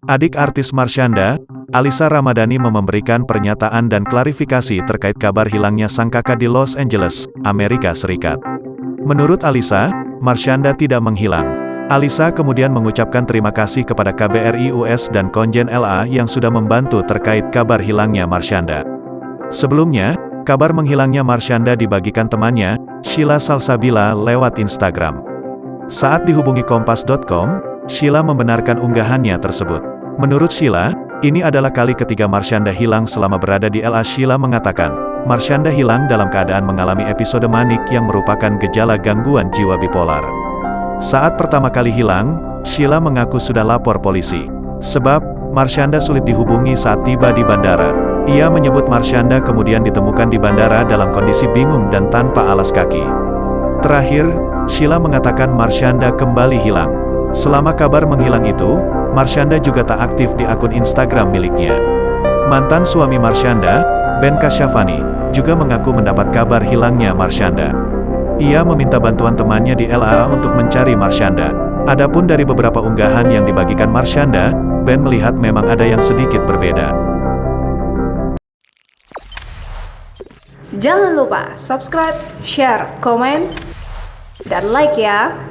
Adik artis Marshanda, Alyssa Ramadhani memberikan pernyataan dan klarifikasi terkait kabar hilangnya sang kakak di Los Angeles, Amerika Serikat. Menurut Alyssa, Marshanda tidak menghilang. Alyssa kemudian mengucapkan terima kasih kepada KBRI US dan Konjen LA yang sudah membantu terkait kabar hilangnya Marshanda. Sebelumnya, kabar menghilangnya Marshanda dibagikan temannya, Sheila Salsabila lewat Instagram. Saat dihubungi Kompas.com, Sheila membenarkan unggahannya tersebut. Menurut Sheila, ini adalah kali ketiga Marshanda hilang selama berada di LA. Sheila mengatakan, Marshanda hilang dalam keadaan mengalami episode manik yang merupakan gejala gangguan jiwa bipolar. Saat pertama kali hilang, Sheila mengaku sudah lapor polisi. Sebab, Marshanda sulit dihubungi saat tiba di bandara. Ia menyebut Marshanda kemudian ditemukan di bandara dalam kondisi bingung dan tanpa alas kaki. Terakhir, Sheila mengatakan Marshanda kembali hilang. Selama kabar menghilang itu, Marshanda juga tak aktif di akun Instagram miliknya. Mantan suami Marshanda, Ben Kasyafani, juga mengaku mendapat kabar hilangnya Marshanda. Ia meminta bantuan temannya di LA untuk mencari Marshanda. Adapun dari beberapa unggahan yang dibagikan Marshanda, Ben melihat memang ada yang sedikit berbeda. Jangan lupa subscribe, share, komen, dan like ya!